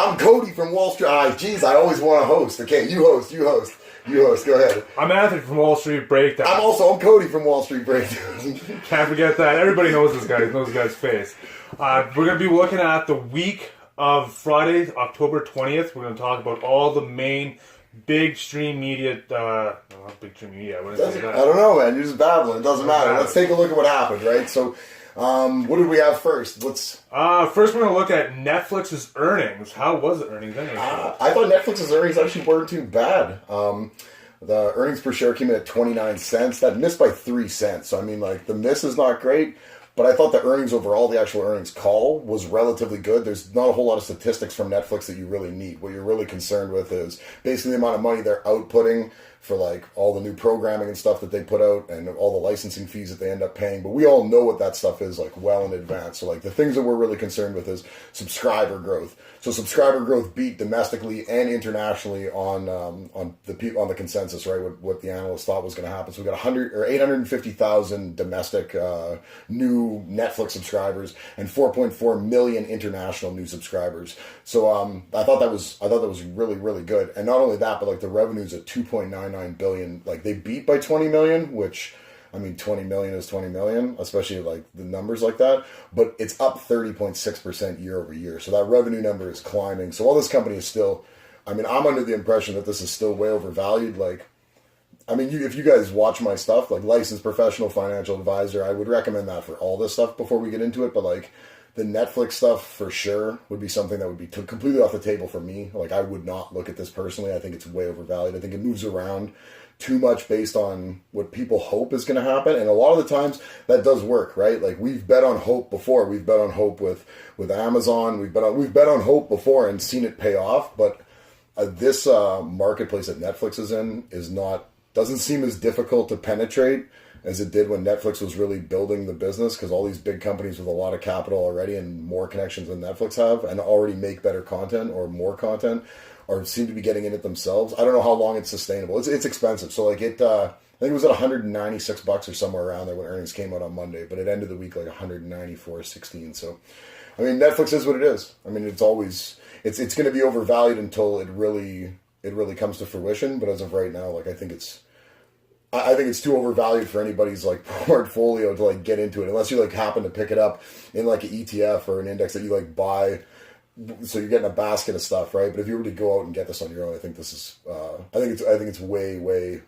I'm Cody from Wall Street. Geez, I always want to host. Okay, you host. Go ahead. I'm Anthony from Wall Street Breakdown. I'm Cody from Wall Street Breakdown. Can't forget that. Everybody knows this guy. Knows this guy's face. We're going to be looking at the week of Friday, October 20th. We're going to talk about all the main big stream media. Not big stream media. What is it? I don't know, man. You're just babbling. It doesn't matter. Let's take a look at what happened, right? So, what did we have first? First, we're going to look at Netflix's earnings. How was the earnings anyway? I thought Netflix's earnings actually weren't too bad. The earnings per share came in at 29 cents. That missed by 3 cents. So, I mean, like, the miss is not great. But I thought the earnings overall, the actual earnings call, was relatively good. There's not a whole lot of statistics from Netflix that you really need. What you're really concerned with is basically the amount of money they're outputting for like all the new programming and stuff that they put out and all the licensing fees that they end up paying. But we all know what that stuff is like well in advance. So like the things that we're really concerned with is subscriber growth. So subscriber growth beat domestically and internationally on the consensus, right? What the analysts thought was going to happen. So we got 850,000 domestic new Netflix subscribers and 4.4 million international new subscribers. So I thought that was really, really good. And not only that, but like the revenues at 2.99 billion, like they beat by 20 million, which, I mean, 20 million is 20 million, especially like the numbers like that, but it's up 30.6% year over year. So that revenue number is climbing. So all this company is still, I mean, I'm under the impression that this is still way overvalued. Like, I mean, if you guys watch my stuff, like licensed professional financial advisor, I would recommend that for all this stuff before we get into it. But like the Netflix stuff for sure would be something that would be completely off the table for me. Like I would not look at this personally. I think it's way overvalued. I think it moves around too much based on what people hope is going to happen. And a lot of the times that does work, right? Like we've bet on hope before. We've bet on hope with Amazon. We've bet on hope before and seen it pay off. But this marketplace that Netflix is in doesn't seem as difficult to penetrate as it did when Netflix was really building the business, because all these big companies with a lot of capital already and more connections than Netflix have and already make better content or more content or seem to be getting in it themselves. I don't know how long it's sustainable. It's expensive. So like I think it was at $196 or somewhere around there when earnings came out on Monday, but it ended the week like $194.16. So, I mean, Netflix is what it is. I mean, it's going to be overvalued until it really comes to fruition. But as of right now, like I think it's too overvalued for anybody's like portfolio to like get into it unless you like happen to pick it up in like an ETF or an index that you like buy. So you're getting a basket of stuff, right? But if you were to go out and get this on your own, I think this is I think it's way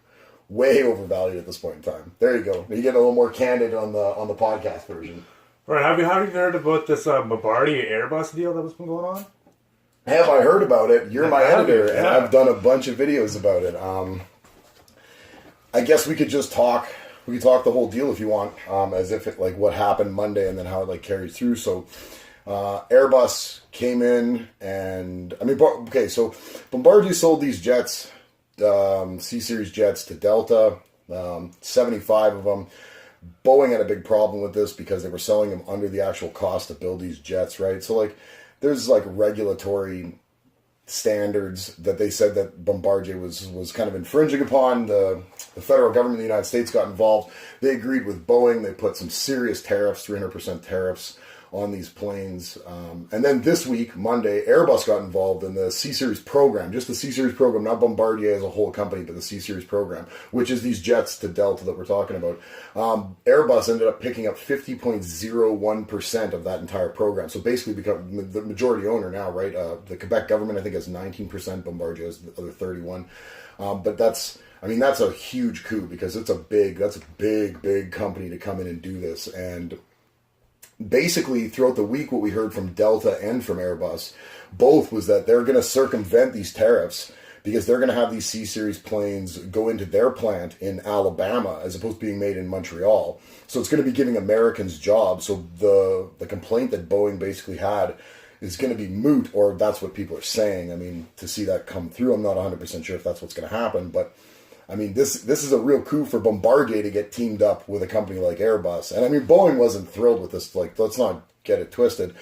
overvalued at this point in time. There you go. You get a little more candid on the podcast version. Right. Have you heard about this Bombardier Airbus deal that was been going on? Have I heard about it? You're my editor, and I've done a bunch of videos about it. I guess we could just talk. We could talk the whole deal if you want, as if it like what happened Monday and then how it like carried through. So, Airbus came in, and I mean, okay. So, Bombardier sold these jets, C-Series jets, to Delta, 75 of them. Boeing had a big problem with this because they were selling them under the actual cost to build these jets, right? So, like, there's like regulatory standards that they said that Bombardier was kind of infringing upon. The federal government of the United States got involved. They agreed with Boeing. They put some serious tariffs, 300% tariffs on these planes. And then this week, Monday, Airbus got involved in the C-Series program, just the C-Series program, not Bombardier as a whole company, but the C-Series program, which is these jets to Delta that we're talking about. Airbus ended up picking up 50.01% of that entire program. So basically become the majority owner now, right? The Quebec government, I think, has 19%, Bombardier has the other 31%. But that's a huge coup because that's a big company to come in and do this. And basically, throughout the week, what we heard from Delta and from Airbus, both was that they're going to circumvent these tariffs because they're going to have these C-Series planes go into their plant in Alabama as opposed to being made in Montreal. So it's going to be giving Americans jobs. So the complaint that Boeing basically had is going to be moot, or that's what people are saying. I mean, to see that come through, I'm not 100% sure if that's what's going to happen, but I mean, this is a real coup for Bombardier to get teamed up with a company like Airbus. And I mean, Boeing wasn't thrilled with this. Like, let's not get it twisted.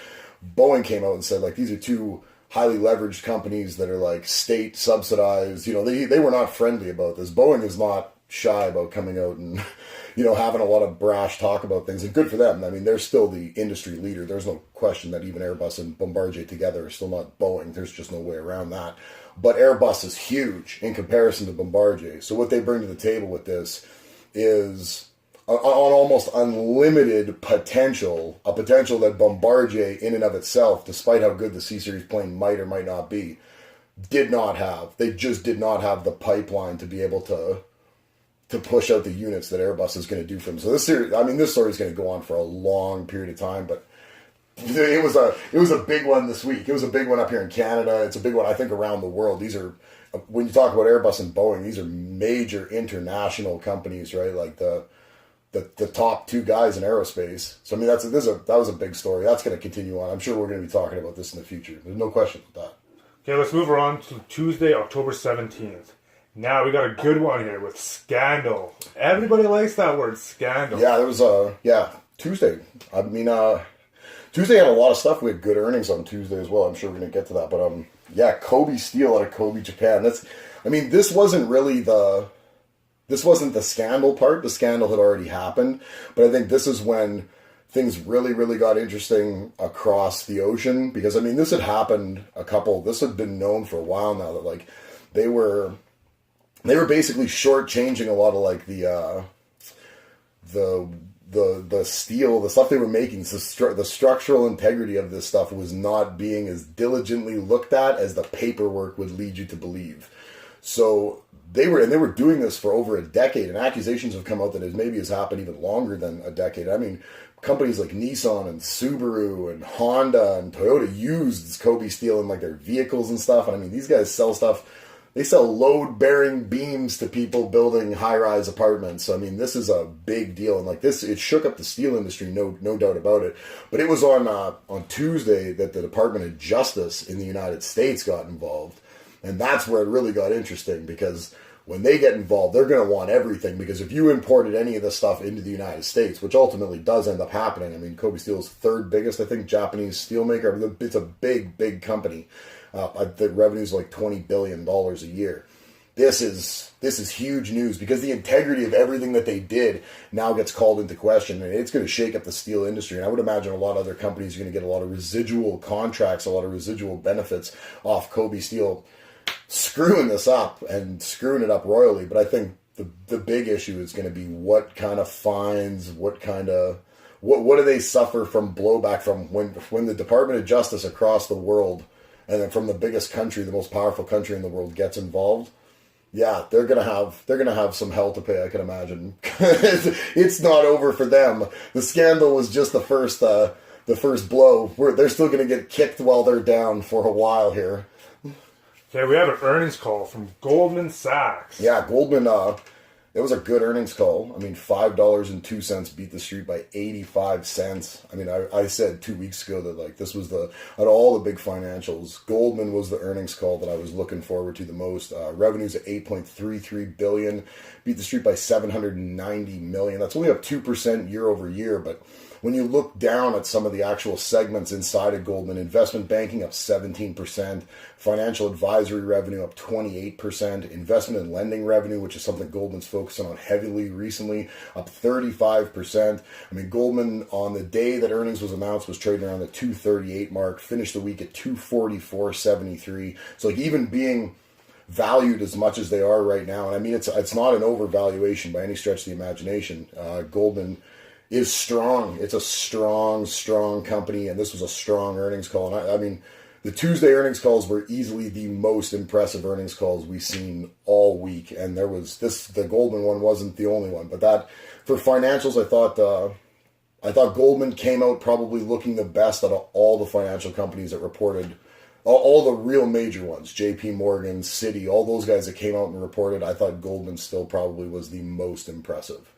Boeing came out and said, like, these are two highly leveraged companies that are, like, state subsidized. You know, they were not friendly about this. Boeing is not shy about coming out and, having a lot of brash talk about things. And good for them. I mean, they're still the industry leader. There's no question that even Airbus and Bombardier together are still not Boeing. There's just no way around that. But Airbus is huge in comparison to Bombardier. So what they bring to the table with this is on almost unlimited potential, a potential that Bombardier in and of itself, despite how good the C-Series plane might or might not be, did not have. They just did not have the pipeline to be able to push out the units that Airbus is going to do for them. So this story is going to go on for a long period of time, but it was a big one this week. It was a big one up here in Canada. It's a big one, I think, around the world. These are, when you talk about Airbus and Boeing, these are major international companies, right? Like the top two guys in aerospace. So I mean, that was a big story. That's going to continue on. I'm sure we're going to be talking about this in the future. There's no question about that. Okay, let's move on to Tuesday, October 17th. Now we got a good one here with scandal. Everybody likes that word, scandal. Yeah, there was Tuesday. I mean, Tuesday had a lot of stuff. We had good earnings on Tuesday as well. I'm sure we're going to get to that. But Kobe Steel out of Kobe, Japan. This wasn't the scandal part. The scandal had already happened. But I think this is when things really, really got interesting across the ocean. Because, this had happened this had been known for a while now that, like, they were basically shortchanging a lot of, like, the steel, the stuff they were making, the structural integrity of this stuff was not being as diligently looked at as the paperwork would lead you to believe. So they were doing this for over a decade, and accusations have come out that it maybe has happened even longer than a decade. I mean, companies like Nissan and Subaru and Honda and Toyota used Kobe Steel in, like, their vehicles and stuff. And these guys sell stuff. They sell load-bearing beams to people building high-rise apartments. So, this is a big deal. And, like, it shook up the steel industry, no doubt about it. But it was on Tuesday that the Department of Justice in the United States got involved. And that's where it really got interesting, because when they get involved, they're going to want everything. Because if you imported any of this stuff into the United States, which ultimately does end up happening, Kobe Steel is third biggest, I think, Japanese steelmaker. It's a big, big company. The revenue is like $20 billion a year. This is huge news, because the integrity of everything that they did now gets called into question, and it's going to shake up the steel industry. And I would imagine a lot of other companies are going to get a lot of residual contracts, a lot of residual benefits off Kobe Steel screwing this up and screwing it up royally. But I think the big issue is going to be what kind of fines, what do they suffer from blowback from when the Department of Justice across the world, and then from the biggest country, the most powerful country in the world, gets involved. Yeah, they're gonna have some hell to pay, I can imagine. It's not over for them. The scandal was just the first blow. They're still gonna get kicked while they're down for a while here. Okay, we have an earnings call from Goldman Sachs. Yeah, Goldman. It was a good earnings call. $5.02 beat the street by 85 cents. I said 2 weeks ago that, like, this was out of all the big financials, Goldman was the earnings call that I was looking forward to the most. Revenues at $8.33 billion, beat the street by $790 million. That's only up 2% year over year, but when you look down at some of the actual segments inside of Goldman, investment banking up 17%, financial advisory revenue up 28%, investment and lending revenue, which is something Goldman's focusing on heavily recently, up 35%. Goldman, on the day that earnings was announced, was trading around the 238 mark, finished the week at 244.73. So, like, even being valued as much as they are right now, and it's not an overvaluation by any stretch of the imagination. Goldman is strong. It's a strong company, and this was a strong earnings call. And the Tuesday earnings calls were easily the most impressive earnings calls we've seen all week, and the Goldman one wasn't the only one. But that, for financials, I thought Goldman came out probably looking the best out of all the financial companies that reported. All the real major ones, J.P. Morgan, Citi, all those guys that came out and reported, I thought Goldman still probably was the most impressive.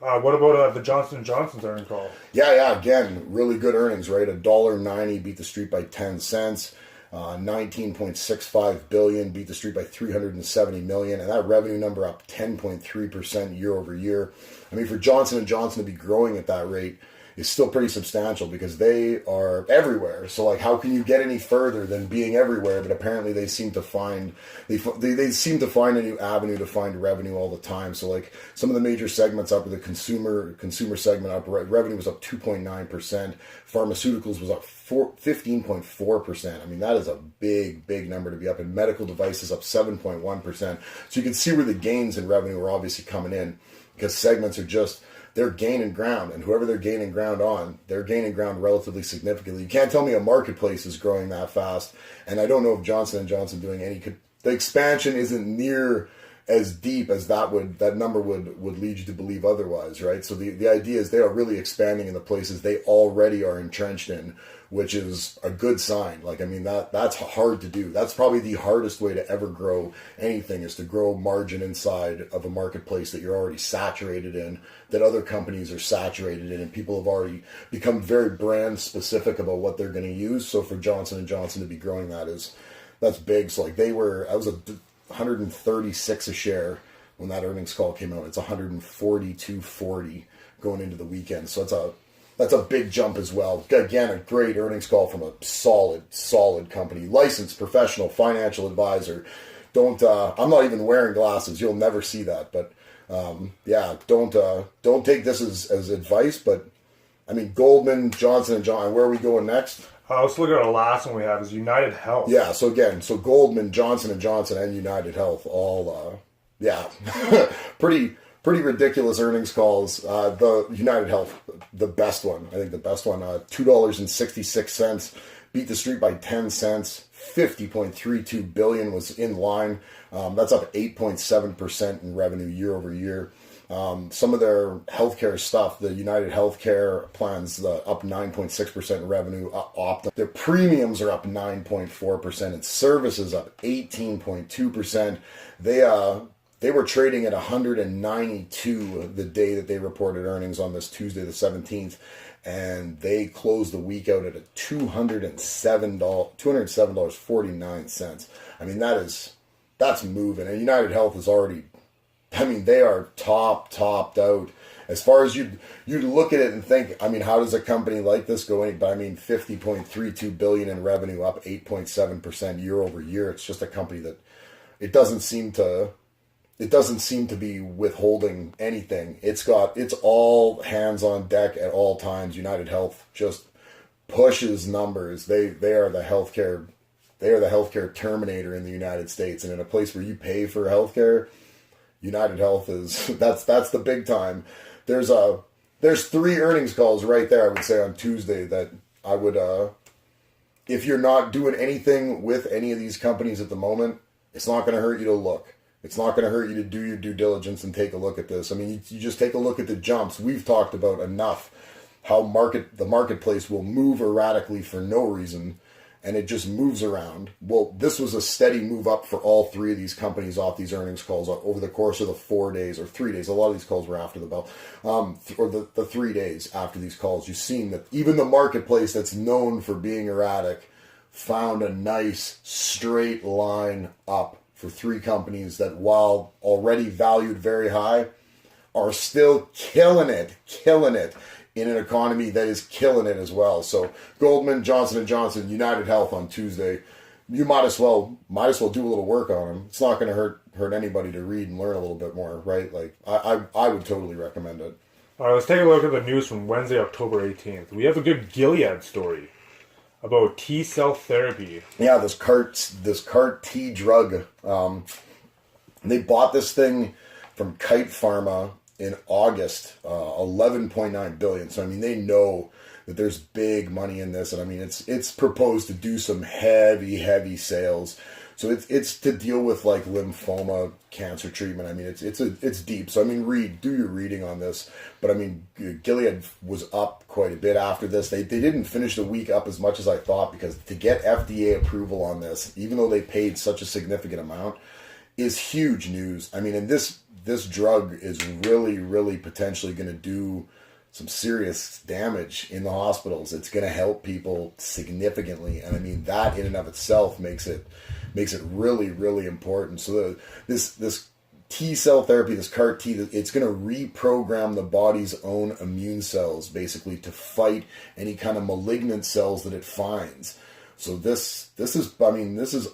What about the Johnson & Johnson's earnings call? Yeah, again, really good earnings, right? $1.90 beat the street by 10 cents. $19.65 billion beat the street by $370 million, and that revenue number up 10.3% year over year. For Johnson & Johnson to be growing at that rate is still pretty substantial because they are everywhere. So like, how can you get any further than being everywhere? But apparently they seem to find they seem to find a new avenue to find revenue all the time. So like some of the major segments up, the consumer segment up, revenue was up 2.9%. Pharmaceuticals was up 15.4%. I mean, that is a big number to be up. And medical devices up 7.1%. So you can see where the gains in revenue are obviously coming in, because segments are just, they're gaining ground, and whoever they're gaining ground on, they're gaining ground relatively significantly. You can't tell me a marketplace is growing that fast, and I don't know if Johnson & Johnson doing any, the expansion isn't near as deep as that number would lead you to believe otherwise, right? So the idea is they are really expanding in the places they already are entrenched in, which is a good sign. Like, I mean, that's hard to do. That's probably the hardest way to ever grow anything, is to grow margin inside of a marketplace that you're already saturated in, that other companies are saturated in, and people have already become very brand specific about what they're going to use. So for Johnson & Johnson to be growing that's big. So like, I was 136 a share when that earnings call came out. It's 142.40 going into the weekend. So that's a big jump as well. Again, a great earnings call from a solid company, licensed professional financial advisor. I'm not even wearing glasses. You'll never see that. But don't take this as advice. But I mean, Goldman, Johnson & Johnson. Where are we going next? Let's look at the last one we have is UnitedHealth. Yeah, so again, Goldman, Johnson & Johnson, and UnitedHealth all, pretty ridiculous earnings calls. The UnitedHealth, the best one, I think the best one, $2.66, beat the street by 10 cents, 50.32 billion was in line. That's up 8.7% in revenue year over year. Some of their healthcare stuff, the United Healthcare plans, up 9.6% in revenue. Their premiums are up 9.4%, and services up 18.2%. They were trading at 192 the day that they reported earnings on this Tuesday, the 17th, and they closed the week out at a $207.49. I mean, that's moving, and UnitedHealth is already, I mean, they are topped out. As far as you look at it and think, I mean, how does a company like this go in? But I mean, 50.32 billion in revenue, up 8.7% year over year. It's just a company that it doesn't seem to be withholding anything. It's all hands on deck at all times. UnitedHealth just pushes numbers. They are the healthcare terminator in the United States, and in a place where you pay for healthcare, UnitedHealth is that's the big time. There's 3 earnings calls right there, I would say, on Tuesday that I would, if you're not doing anything with any of these companies at the moment, it's not going to hurt you to look. It's not going to hurt you to do your due diligence and take a look at this. I mean, you just take a look at the jumps. We've talked about enough how the marketplace will move erratically for no reason, and it just moves around. Well, this was a steady move up for all 3 of these companies off these earnings calls over the course of the 4 days or 3 days. A lot of these calls were after the bell, or the 3 days after these calls. You've seen that even the marketplace that's known for being erratic found a nice straight line up for 3 companies that, while already valued very high, are still killing it in an economy that is killing it as well. So Goldman, Johnson & Johnson, UnitedHealth on Tuesday, you might as well do a little work on them. It's not going to hurt anybody to read and learn a little bit more, right? Like, I would totally recommend it. All right, let's take a look at the news from Wednesday, October 18th. We have a good Gilead story about T-cell therapy. Yeah, this CAR T drug. They bought this thing from Kite Pharma in August, 11.9 billion. So I mean, they know that there's big money in this, and I mean, it's proposed to do some heavy sales. So it's to deal with like lymphoma cancer treatment. I mean, it's deep. So I mean, do your reading on this. But I mean, Gilead was up quite a bit after this. They didn't finish the week up as much as I thought, because to get FDA approval on this, even though they paid such a significant amount, is huge news. I mean, and this drug is really potentially going to do some serious damage in the hospitals. It's going to help people significantly, and I mean, that in and of itself makes it really important. So this T-cell therapy, this CAR T, it's going to reprogram the body's own immune cells, basically, to fight any kind of malignant cells that it finds. So this is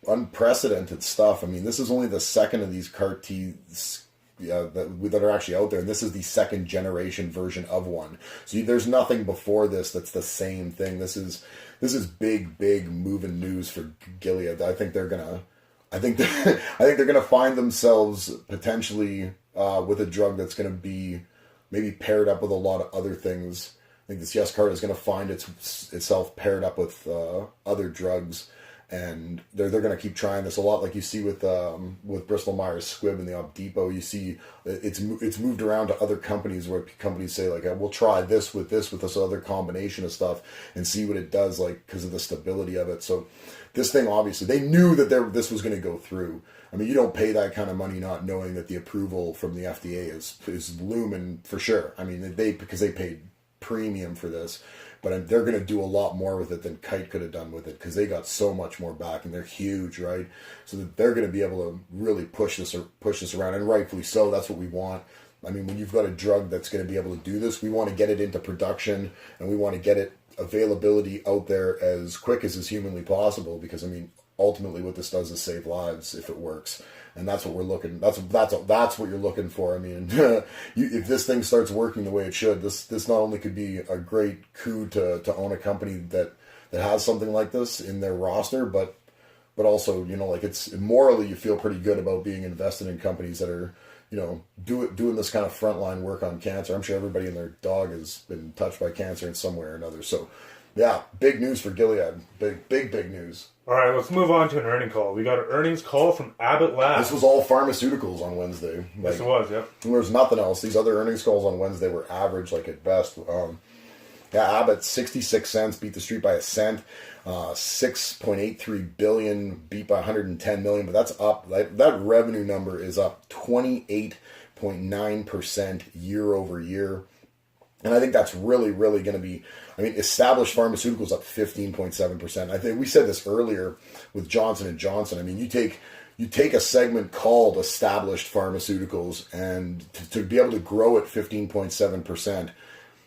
unprecedented stuff. I mean, this is only the second of these CAR Ts that are actually out there, and this is the second generation version of one. So there's nothing before this that's the same thing. This is big moving news for Gilead. I think they're gonna find themselves potentially with a drug that's gonna be maybe paired up with a lot of other things. I think this Yescarta is gonna find itself paired up with other drugs, and they're going to keep trying this a lot, like you see with Bristol Myers Squibb and the Opdivo. You see it's moved around to other companies where companies say like, we'll try this with this other combination of stuff and see what it does, like because of the stability of it. So this thing, obviously they knew that this was going to go through. I mean, you don't pay that kind of money not knowing that the approval from the FDA is looming for sure. I mean, because they paid premium for this. But they're going to do a lot more with it than Kite could have done with it because they got so much more back and they're huge, right? So that they're going to be able to really push this around, and rightfully so. That's what we want. I mean, when you've got a drug that's going to be able to do this, we want to get it into production and we want to get it availability out there as quick as is humanly possible, because I mean, ultimately what this does is save lives if it works. And that's what we're looking. That's what you're looking for. I mean, if this thing starts working the way it should, this not only could be a great coup to own a company that has something like this in their roster, but also, you know, like it's morally you feel pretty good about being invested in companies that are, you know, doing this kind of frontline work on cancer. I'm sure everybody and their dog has been touched by cancer in some way or another. So, yeah, big news for Gilead. Big news. All right, let's move on to an earnings call. We got an earnings call from Abbott Labs. This was all pharmaceuticals on Wednesday. Yes, it was, yeah. There's nothing else. These other earnings calls on Wednesday were average, like at best. Abbott, 66 cents, beat the street by a cent. 6.83 billion, beat by 110 million, but that's up. That revenue number is up 28.9% year over year. And I think that's really going to be, I mean, established pharmaceuticals up 15.7%. I think we said this earlier with Johnson & Johnson. I mean, you take a segment called established pharmaceuticals and to be able to grow at 15.7%,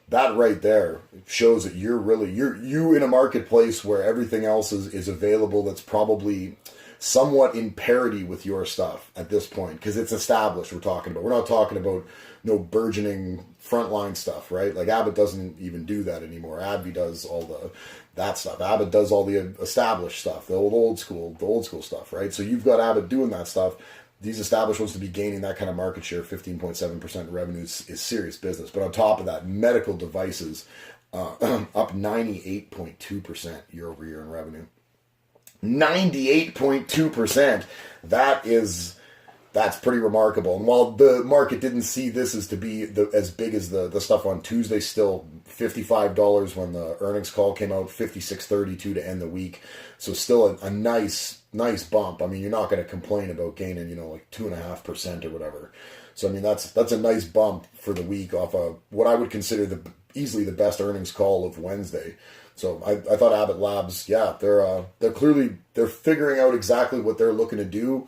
that right there shows that you're in a marketplace where everything else is available that's probably somewhat in parity with your stuff at this point, because it's established. We're not talking about no burgeoning frontline stuff, right? Like Abbott doesn't even do that anymore. AbbVie does all that stuff. Abbott does all the established stuff, the old school stuff, right? So you've got Abbott doing that stuff. These established ones to be gaining that kind of market share, 15.7% revenue is serious business. But on top of that, medical devices up 98.2% year over year in revenue. 98.2%. That's pretty remarkable. And while the market didn't see this as to be as big as the stuff on Tuesday, still $55 when the earnings call came out, $56.32 to end the week. So still a nice bump. I mean, you're not going to complain about gaining, you know, like 2.5% or whatever. So I mean, that's a nice bump for the week off of what I would consider easily the best earnings call of Wednesday. So I thought Abbott Labs, yeah, they're figuring out exactly what they're looking to do.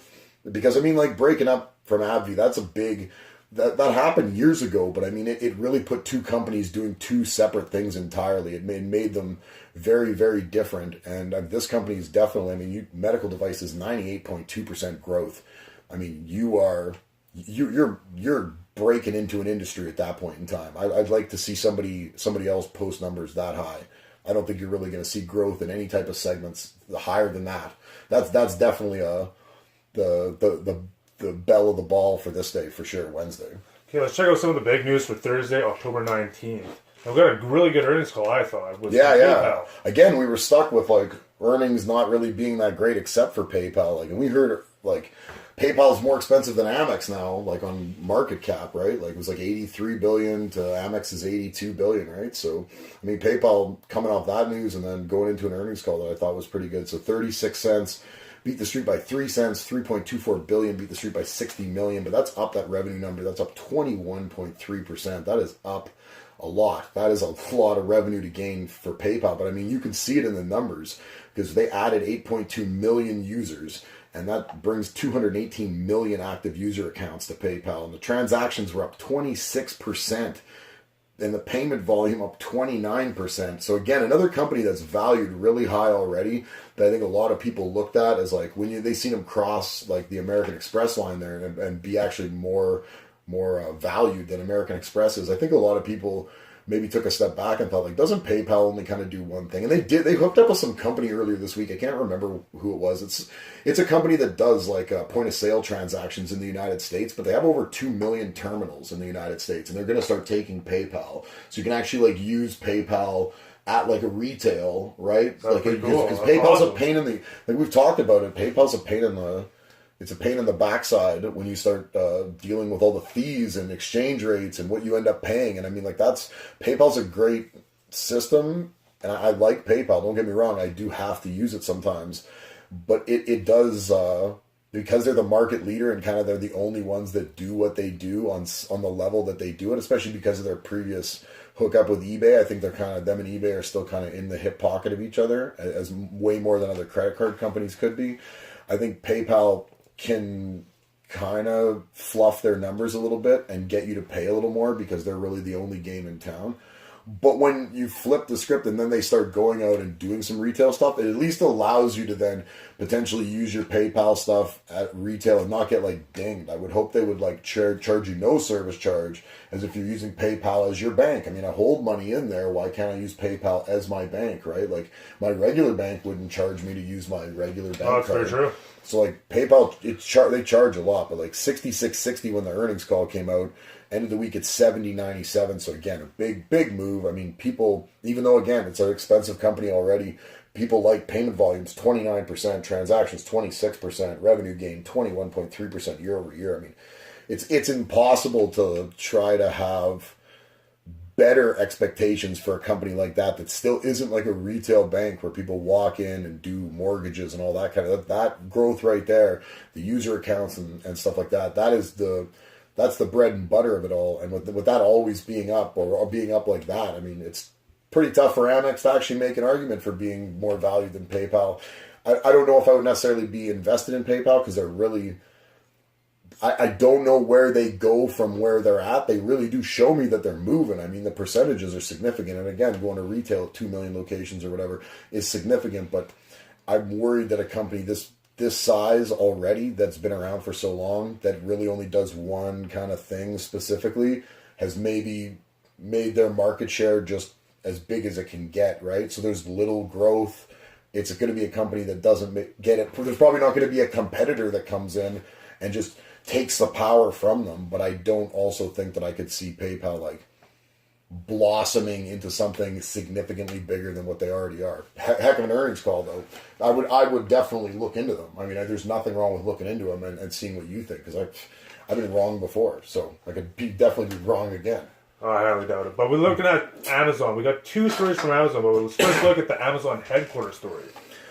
Because, I mean, like, breaking up from AbbVie, that's a big... That happened years ago, but, I mean, it really put two companies doing two separate things entirely. It made them very, very different. And this company is definitely... I mean, medical devices, 98.2% growth. I mean, you're breaking into an industry at that point in time. I'd like to see somebody else post numbers that high. I don't think you're really going to see growth in any type of segments higher than that. That's definitely the bell of the ball for this day, for sure, Wednesday. Okay, let's check out some of the big news for Thursday, October 19th. We got a really good earnings call, I thought. Yeah. PayPal. Again, we were stuck with, like, earnings not really being that great except for PayPal. Like, and we heard, like, PayPal's more expensive than Amex now, like, on market cap, right? Like, it was like $83 billion to Amex is $82 billion, right? So, I mean, PayPal coming off that news and then going into an earnings call that I thought was pretty good. So, 36 cents. Beat the street by 3 cents, 3.24 billion, beat the street by 60 million, but that's up that revenue number. That's up 21.3%. That is up a lot. That is a lot of revenue to gain for PayPal. But I mean, you can see it in the numbers because they added 8.2 million users and that brings 218 million active user accounts to PayPal, and the transactions were up 26%, and the payment volume up 29%. So again, another company that's valued really high already, that I think a lot of people looked at as like, when they seen them cross like the American Express line there and be actually more valued than American Express is. I think a lot of people maybe took a step back and thought, like, doesn't PayPal only kind of do one thing? And they hooked up with some company earlier this week. I can't remember who it was. It's a company that does like point of sale transactions in the United States, but they have over 2 million terminals in the United States, and they're going to start taking PayPal. So you can actually like use PayPal at like a retail, right? That's like, pretty cool. because That's PayPal's awesome. a pain in the, like we've talked about it, PayPal's a pain in the, it's a pain in the backside when you start dealing with all the fees and exchange rates and what you end up paying. And I mean, like, PayPal's a great system, and I like PayPal. Don't get me wrong, I do have to use it sometimes, but it does, because they're the market leader and kind of they're the only ones that do what they do on the level that they do it, especially because of their previous hookup with eBay. I think they're kind of, them and eBay are still kind of in the hip pocket of each other, as way more than other credit card companies could be. I think PayPal can kind of fluff their numbers a little bit and get you to pay a little more because they're really the only game in town. But when you flip the script and then they start going out and doing some retail stuff, it at least allows you to then potentially use your PayPal stuff at retail and not get like dinged. I would hope they would like charge you no service charge as if you're using PayPal as your bank. I mean, I hold money in there. Why can't I use PayPal as my bank, right? Like my regular bank wouldn't charge me to use my regular bank Oh, that's card. very true. So like PayPal, they charge a lot, but like 66.60 when the earnings call came out. End of the week at 70.97. So again, a big move. I mean, people, even though again it's an expensive company already, people like payment volumes 29%, transactions 26%, revenue gain 21.3% year over year. I mean, it's impossible to try to have better expectations for a company like that still isn't like a retail bank where people walk in and do mortgages and all that kind of that growth right there, the user accounts and stuff like that. That's the bread and butter of it all. And with that always being up or being up like that, I mean, it's pretty tough for Amex to actually make an argument for being more valued than PayPal. I don't know if I would necessarily be invested in PayPal because they're really, I don't know where they go from where they're at. They really do show me that they're moving. I mean, the percentages are significant. And again, going to retail at 2 million locations or whatever is significant. But I'm worried that a company this size already, that's been around for so long, that really only does one kind of thing specifically, has maybe made their market share just as big as it can get, right? So there's little growth. It's going to be a company that doesn't get it. There's probably not going to be a competitor that comes in and just takes the power from them. But I don't also think that I could see PayPal like blossoming into something significantly bigger than what they already are. Heck of an earnings call, though. I would definitely look into them. I mean, there's nothing wrong with looking into them and seeing what you think, because I've been wrong before, so I could definitely be wrong again. Oh, I highly doubt it. But we're looking at Amazon. We got two stories from Amazon, but let's first look at the Amazon headquarters story.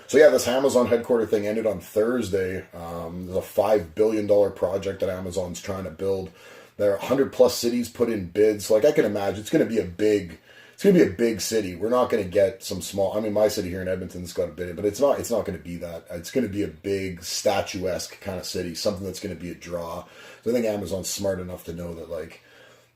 So yeah, this Amazon headquarter thing ended on Thursday. There's a $5 billion project that Amazon's trying to build. There are 100 plus cities put in bids. Like I can imagine, it's going to be a big city. We're not going to get some small. I mean, my city here in Edmonton's got a bid in, but it's not going to be that. It's going to be a big statuesque kind of city, something that's going to be a draw. So I think Amazon's smart enough to know that, like,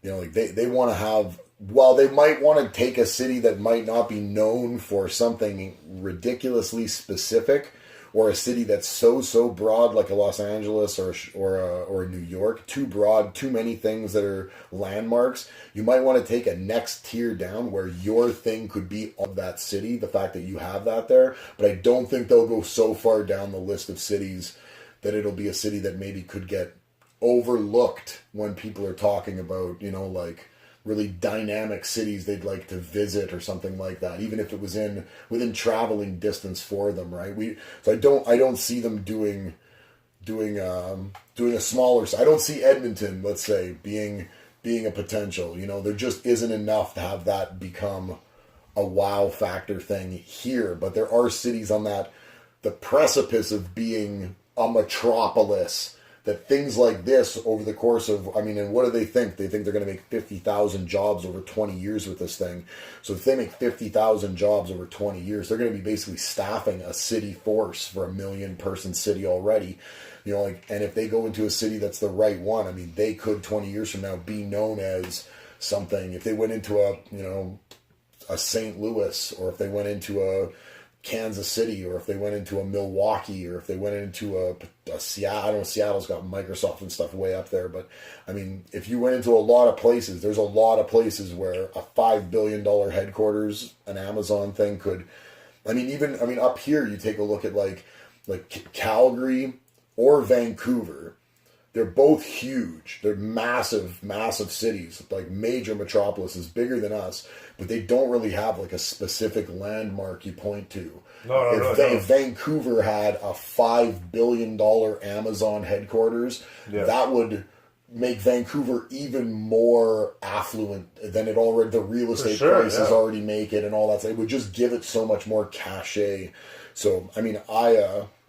you know, like they want to have. While they might want to take a city that might not be known for something ridiculously specific, or a city that's so broad like a Los Angeles or New York, too broad, too many things that are landmarks, you might want to take a next tier down where your thing could be of that city, the fact that you have that there. But I don't think they'll go so far down the list of cities that it'll be a city that maybe could get overlooked when people are talking about, you know, like really dynamic cities they'd like to visit or something like that, even if it was within traveling distance for them, right? So I don't see them doing a smaller. I don't see Edmonton, let's say, being a potential. You know, there just isn't enough to have that become a wow factor thing here. But there are cities on the precipice of being a metropolis that things like this over the course of, and what do they think? They think they're going to make 50,000 jobs over 20 years with this thing. So if they make 50,000 jobs over 20 years, they're going to be basically staffing a city force for a 1 million person city already. And if they go into a city that's the right one, they could 20 years from now be known as something. If they went into a St. Louis, or if they went into a Kansas City, or if they went into a Milwaukee, or if they went into a Seattle. I don't know, Seattle's got Microsoft and stuff way up there, but if you went into a lot of places, there's a lot of places where a $5 billion headquarters, an Amazon thing could, up here, you take a look at like Calgary or Vancouver. They're both huge. They're massive, massive cities, like major metropolises, bigger than us, but they don't really have like a specific landmark you point to. If Vancouver had a $5 billion Amazon headquarters, that would make Vancouver even more affluent than it already, the real estate prices already make it and all that. It would just give it so much more cachet. So,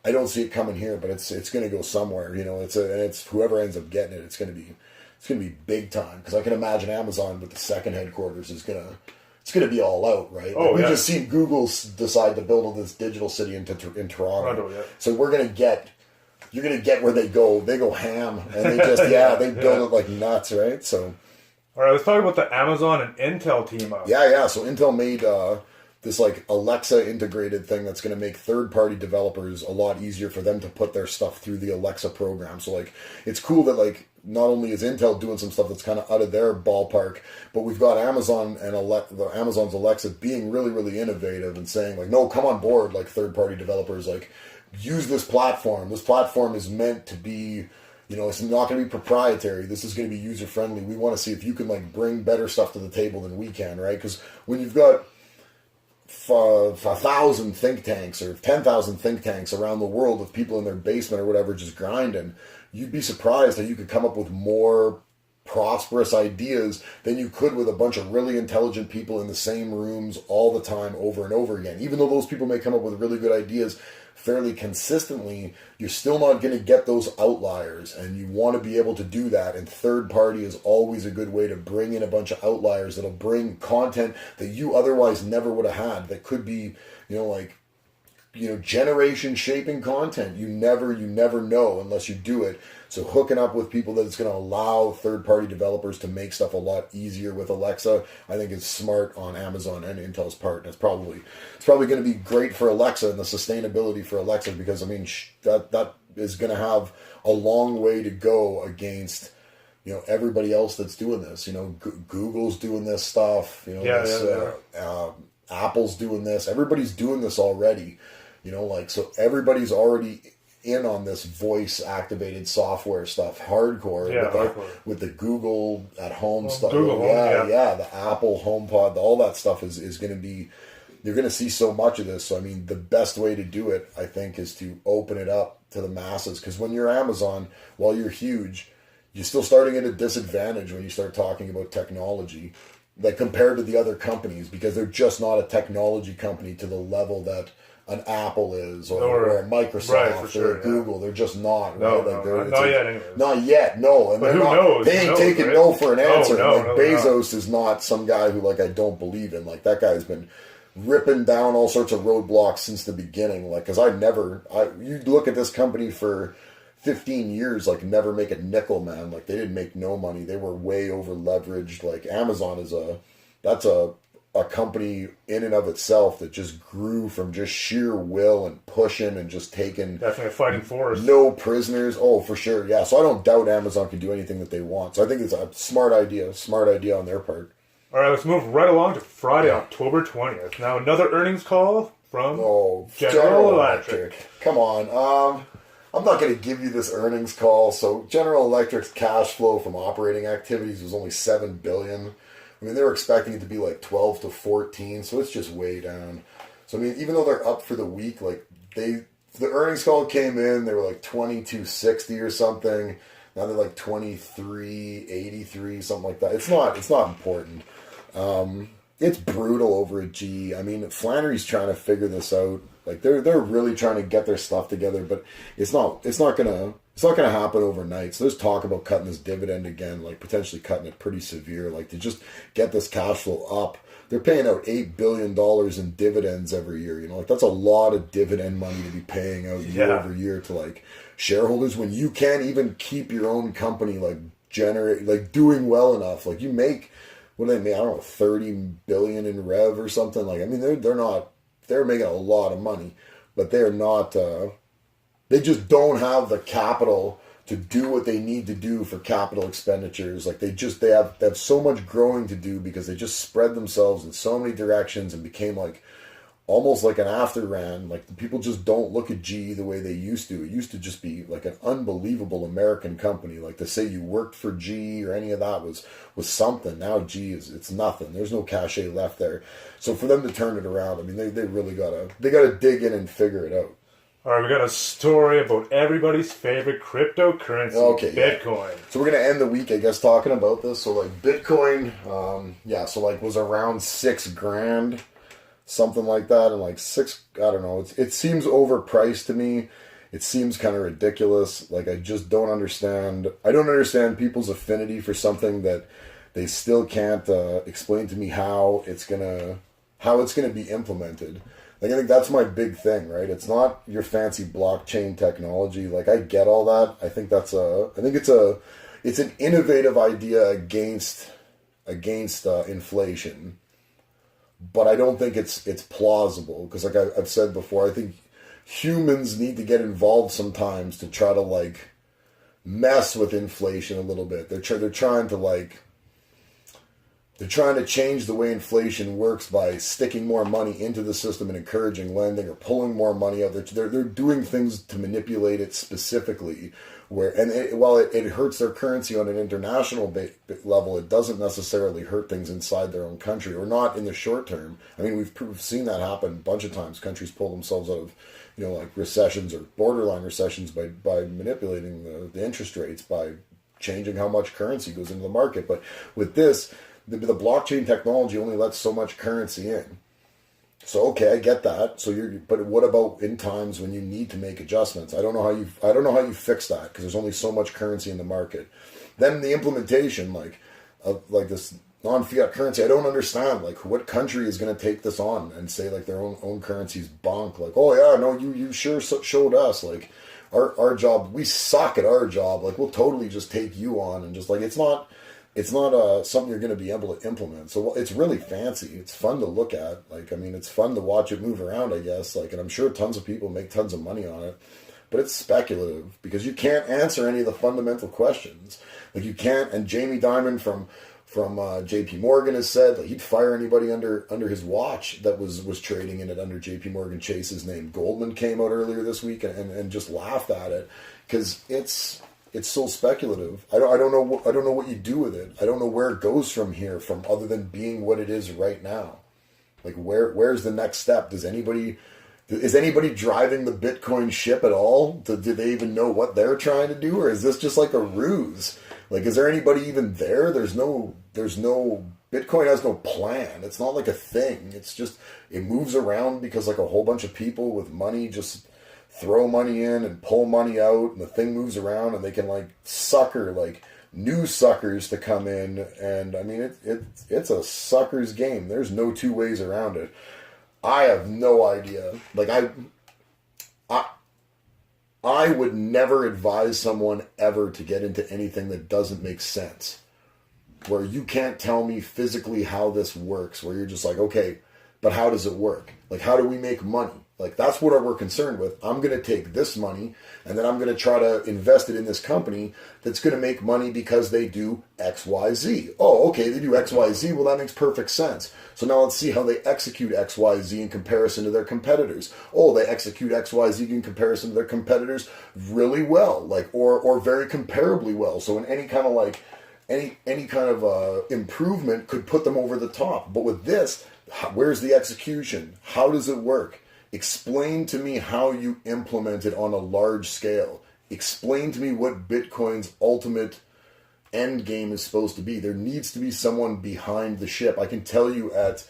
I don't see it coming here, but it's going to go somewhere. It's whoever ends up getting it. It's going to be big time, because I can imagine Amazon with the second headquarters it's going to be all out, right? We've just seen Google decide to build this digital city in Toronto. So you're going to get where they go. They go ham, and they just they build it like nuts, right? So, all right, let's talk about the Amazon and Intel team up. Yeah. So Intel made this like Alexa integrated thing that's going to make third-party developers a lot easier for them to put their stuff through the Alexa program. So like, it's cool that like, not only is Intel doing some stuff that's kind of out of their ballpark, but we've got Amazon and Amazon's Alexa being really, really innovative and saying like, no, come on board, like third-party developers, like use this platform. This platform is meant to be, it's not going to be proprietary. This is going to be user-friendly. We want to see if you can like bring better stuff to the table than we can, right? Because when you've got 1,000 think tanks or 10,000 think tanks around the world with people in their basement or whatever just grinding, you'd be surprised that you could come up with more prosperous ideas than you could with a bunch of really intelligent people in the same rooms all the time over and over again. Even though those people may come up with really good ideas fairly consistently, you're still not going to get those outliers, and you want to be able to do that, and third party is always a good way to bring in a bunch of outliers that'll bring content that you otherwise never would have had, that could be generation shaping content. You never know unless you do it. So hooking up with people that it's going to allow third-party developers to make stuff a lot easier with Alexa, I think is smart on Amazon and Intel's part. And it's probably going to be great for Alexa and the sustainability for Alexa, because that is going to have a long way to go against everybody else that's doing this. Google's doing this stuff. Apple's doing this. Everybody's doing this already. So everybody's already in on this voice activated software stuff hardcore with the Google at home stuff. Google Home, the Apple HomePod, all that stuff is going to be, you're going to see so much of this. So the best way to do it, I think, is to open it up to the masses, because when you're Amazon, while you're huge, you're still starting at a disadvantage when you start talking about technology, like compared to the other companies, because they're just not a technology company to the level that an Apple is, or a Microsoft, or a Google. They're just not. No, right? not yet. Anyways. Not yet. No, and but who knows? They ain't taking no for an answer. Bezos not. Is not some guy who I don't believe in. Like, that guy's been ripping down all sorts of roadblocks since the beginning. Like, because you look at this company for 15 years, never make a nickel, man. Like, they didn't make no money. They were way over leveraged. Like, Amazon is that's a company in and of itself that just grew from just sheer will and pushing and just taking definitely a fighting force. No prisoners. Oh, for sure. Yeah. So I don't doubt Amazon can do anything that they want. So I think it's a smart idea on their part. All right, let's move right along to Friday, October 20th. Now, another earnings call from General Electric. Come on. I'm not going to give you this earnings call. So General Electric's cash flow from operating activities was only $7 billion. They were expecting it to be 12 to 14, so it's just way down. So, even though they're up for the week, the earnings call came in, they were 22.60 or something. Now they're 23.83, something like that. It's not important. It's brutal over at GE. Flannery's trying to figure this out. Like they're really trying to get their stuff together, but it's not gonna happen overnight. So there's talk about cutting this dividend again, like potentially cutting it pretty severe, like to just get this cash flow up. They're paying out $8 billion in dividends every year. You know, like that's a lot of dividend money to be paying out year over year to like shareholders when you can't even keep your own company like doing well enough. Like you make, what do they make? I don't know, 30 billion in rev or something. Like, I mean, they're making a lot of money, but they're not, they just don't have the capital to do what they need to do for capital expenditures. Like they have so much growing to do because they just spread themselves in so many directions and became like almost like an after-ran. Like the people just don't look at GE the way they used to. It used to just be like an unbelievable American company. Like to say you worked for GE or any of that was something. Now GE it's nothing. There's no cachet left there. So for them to turn it around, I mean, they really gotta dig in and figure it out. All right, we got a story about everybody's favorite cryptocurrency, Bitcoin. Yeah. So we're going to end the week, I guess, talking about this. So like Bitcoin, so like was around $6,000, something like that. And like I don't know, it seems overpriced to me. It seems kind of ridiculous. Like I just don't understand. I don't understand people's affinity for something that they still can't explain to me how it's gonna be implemented. Like I think that's my big thing, right? It's not your fancy blockchain technology. Like I get all that. I think it's an innovative idea against inflation, but I don't think it's plausible because like I've said before, I think humans need to get involved sometimes to try to like mess with inflation a little bit. They're trying to change the way inflation works by sticking more money into the system and encouraging lending or pulling more money out. They're doing things to manipulate it specifically. While it hurts their currency on an international level, it doesn't necessarily hurt things inside their own country, or not in the short term. I mean, we've seen that happen a bunch of times. Countries pull themselves out of, like recessions or borderline recessions by manipulating the interest rates, by changing how much currency goes into the market. But with this, the blockchain technology only lets so much currency in. So okay, I get that. But what about in times when you need to make adjustments? I don't know how you fix that because there's only so much currency in the market. Then the implementation, like this non-fiat currency, I don't understand. Like, what country is going to take this on and say like their own currency's bonk? Like, oh yeah, no, you sure showed us like our job. We suck at our job. Like, we'll totally just take you on and just like it's not something you're going to be able to implement. So it's really fancy. It's fun to look at. Like, I mean, it's fun to watch it move around, I guess. Like, and I'm sure tons of people make tons of money on it. But it's speculative because you can't answer any of the fundamental questions. Like, you can't. And Jamie Dimon from JP Morgan has said that he'd fire anybody under his watch that was trading in it under JP Morgan Chase's name. Goldman came out earlier this week and just laughed at it because it's so speculative. I don't know what you do with it. I don't know where it goes from here, from other than being what it is right now. Like where's the next step? Is anybody driving the Bitcoin ship at all? Do they even know what they're trying to do, or is this just like a ruse? Like, is there anybody even there? There's no Bitcoin has no plan. It's not like a thing. It's just it moves around because like a whole bunch of people with money just throw money in and pull money out, and the thing moves around, and they can like sucker like new suckers to come in, and I mean it's a sucker's game. There's no two ways around it. I have no idea. Like I would never advise someone ever to get into anything that doesn't make sense, where you can't tell me physically how this works, where you're just like, okay, but how does it work? Like, how do we make money? Like, that's what we're concerned with. I'm going to take this money and then I'm going to try to invest it in this company that's going to make money because they do X, Y, Z. Oh, okay, they do X, Y, Z. Well, that makes perfect sense. So now let's see how they execute X, Y, Z in comparison to their competitors. Oh, they execute X, Y, Z in comparison to their competitors really well, like, or very comparably well. So in any kind of like, any kind of improvement could put them over the top. But with this, where's the execution? How does it work? Explain to me how you implement it on a large scale. Explain to me what Bitcoin's ultimate end game is supposed to be. There needs to be someone behind the ship. I can tell you at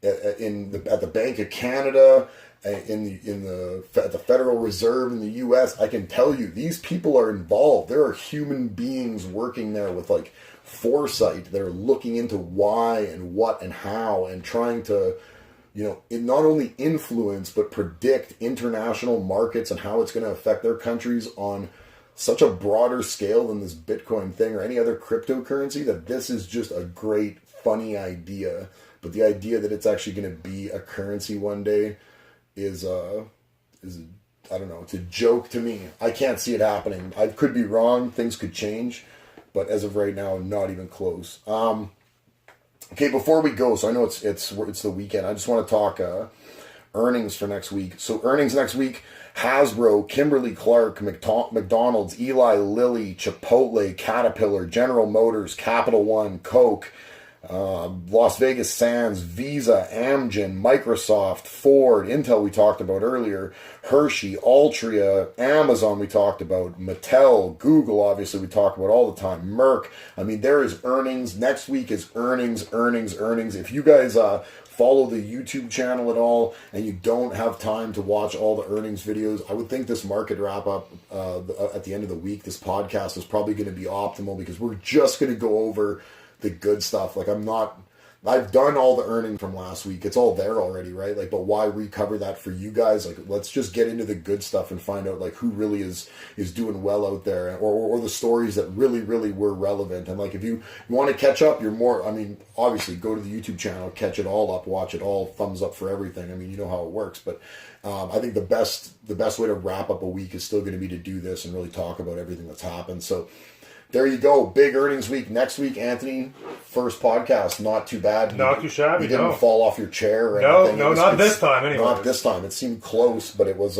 the Bank of Canada at the Federal Reserve in the U.S., I can tell you these people are involved. There are human beings working there with like foresight. They're looking into why and what and how and trying to, not only influence but predict international markets and how it's going to affect their countries on such a broader scale than this Bitcoin thing or any other cryptocurrency, that this is just a great, funny idea. But the idea that it's actually going to be a currency one day is I don't know, it's a joke to me. I can't see it happening. I could be wrong. Things could change. But as of right now, not even close. Okay, before we go, so I know it's the weekend. I just want to talk earnings for next week. So earnings next week: Hasbro, Kimberly-Clark, McDonald's, Eli Lilly, Chipotle, Caterpillar, General Motors, Capital One, Coke, Las Vegas Sands, Visa, Amgen, Microsoft, Ford, Intel we talked about earlier, Hershey, Altria, Amazon we talked about, Mattel, Google obviously we talk about all the time, Merck. I mean, there is earnings. Next week is earnings. If you guys follow the YouTube channel at all and you don't have time to watch all the earnings videos, I would think this market wrap up at the end of the week, this podcast is probably going to be optimal because we're just going to go over the good stuff. Like I've done all the earnings from last week. It's all there already, right? Like, but why recover that for you guys? Like, let's just get into the good stuff and find out like who really is doing well out there, or the stories that really, really were relevant. And like, if you want to catch up, obviously go to the YouTube channel, catch it all up, watch it all, thumbs up for everything. I mean, you know how it works, but I think the best way to wrap up a week is still going to be to do this and really talk about everything that's happened. So there you go. Big earnings week. Next week, Anthony, first podcast. Not too bad. Not too shabby. You didn't fall off your chair or anything. No, not this time anyway. Not this time. It seemed close, but it was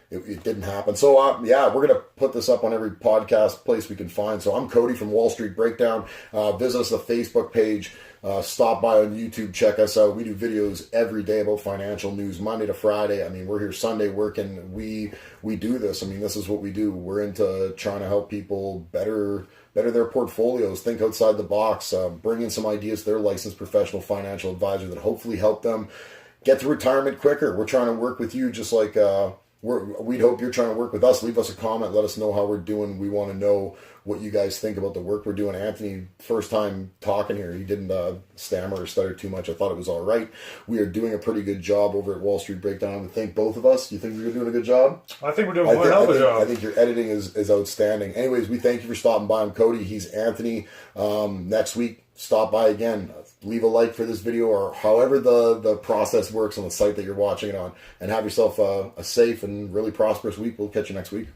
it didn't happen. So we're gonna put this up on every podcast place we can find. So I'm Cody from Wall Street Breakdown. Visit us on the Facebook page. Stop by on YouTube, check us out. We do videos every day about financial news, Monday to Friday. I mean, we're here Sunday working. We do this. I mean, this is what we do. We're into trying to help people better their portfolios, think outside the box, bring in some ideas to their licensed professional financial advisor that hopefully help them get to retirement quicker. We're trying to work with you just like we'd hope you're trying to work with us. Leave us a comment. Let us know how we're doing. We want to know what you guys think about the work we're doing. Anthony, first time talking here, he didn't stammer or stutter too much. I thought it was all right. We are doing a pretty good job over at Wall Street Breakdown. I think both of us. Do you think we're doing a good job? I think we're doing one hell of a job. I think your editing is outstanding. Anyways, we thank you for stopping by. I'm Cody. He's Anthony. Next week, stop by again. Leave a like for this video or however the process works on the site that you're watching it on. And have yourself a safe and really prosperous week. We'll catch you next week.